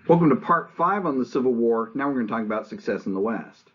Welcome to part 5 on the Civil War. Now we're going to talk about success in the West.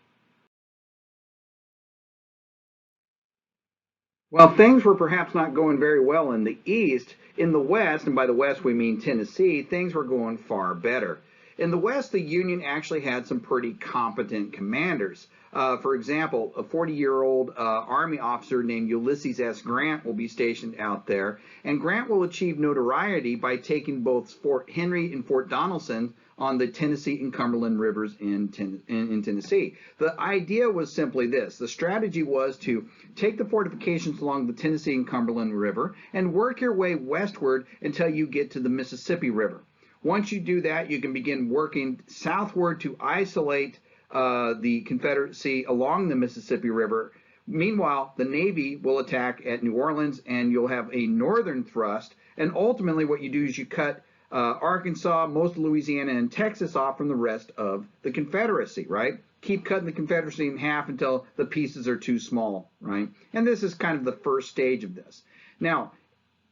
While things were perhaps not going very well in the East, in the West, and by the West we mean Tennessee, things were going far better. In the West, the Union actually had some pretty competent commanders. For example, a 40-year-old Army officer named Ulysses S. Grant will be stationed out there, and Grant will achieve notoriety by taking both Fort Henry and Fort Donelson on the Tennessee and Cumberland rivers in Tennessee. The idea was simply this. The strategy was to take the fortifications along the Tennessee and Cumberland River and work your way westward until you get to the Mississippi River. Once you do that, you can begin working southward to isolate the Confederacy along the Mississippi River. Meanwhile, the Navy will attack at New Orleans, and you'll have a northern thrust. And ultimately, what you do is you cut Arkansas, most of Louisiana, and Texas off from the rest of the Confederacy, right? Keep cutting the Confederacy in half until the pieces are too small, right? And this is kind of the first stage of this. Now,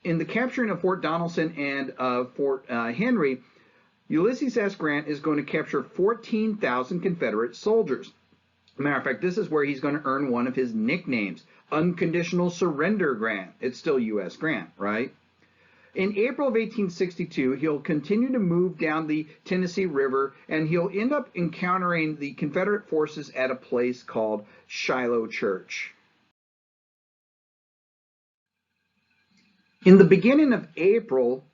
in the capturing of Fort Donelson and Fort Henry, Ulysses S. Grant is going to capture 14,000 Confederate soldiers. Matter of fact, this is where he's going to earn one of his nicknames, Unconditional Surrender Grant. It's still U.S. Grant, right? In April of 1862, he'll continue to move down the Tennessee River, and he'll end up encountering the Confederate forces at a place called Shiloh Church. In the beginning of April,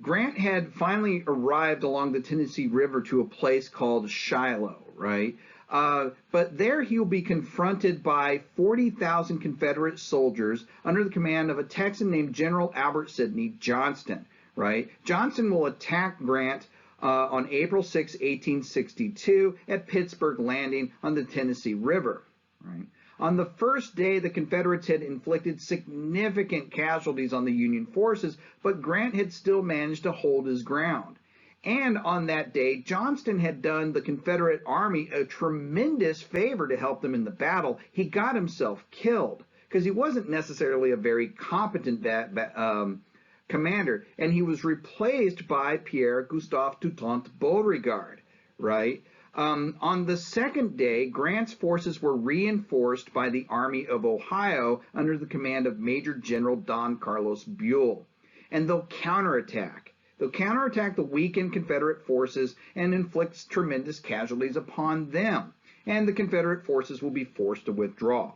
Grant had finally arrived along the Tennessee River to a place called Shiloh, right? But there he'll be confronted by 40,000 Confederate soldiers under the command of a Texan named General Albert Sidney Johnston, right? Johnston will attack Grant on April 6, 1862 at Pittsburgh Landing on the Tennessee River, right? On the first day, the Confederates had inflicted significant casualties on the Union forces, but Grant had still managed to hold his ground. And on that day, Johnston had done the Confederate Army a tremendous favor to help them in the battle. He got himself killed because he wasn't necessarily a very competent commander, and he was replaced by Pierre Gustave Toutant Beauregard, right? On the second day, Grant's forces were reinforced by the Army of Ohio under the command of Major General Don Carlos Buell, and they'll counterattack. They'll counterattack the weakened Confederate forces and inflict tremendous casualties upon them, and the Confederate forces will be forced to withdraw.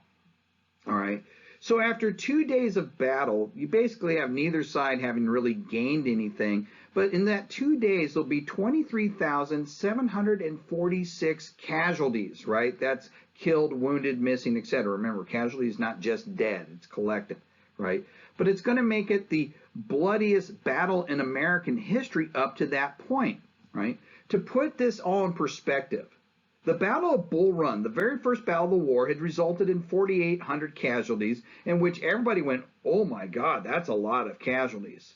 All right. So after 2 days of battle, you basically have neither side having really gained anything. But in that 2 days, there'll be 23,746 casualties, right? That's killed, wounded, missing, etc. Remember, casualty is not just dead. It's collective, right? But it's going to make it the bloodiest battle in American history up to that point, right? To put this all in perspective, the Battle of Bull Run, the very first battle of the war, had resulted in 4,800 casualties, in which everybody went, oh my God, that's a lot of casualties.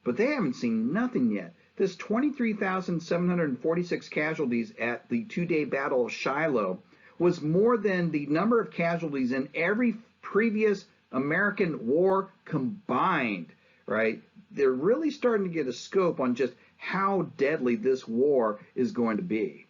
But they haven't seen nothing yet. This 23,746 casualties at the 2-day Battle of Shiloh was more than the number of casualties in every previous American war combined, right? They're really starting to get a scope on just how deadly this war is going to be.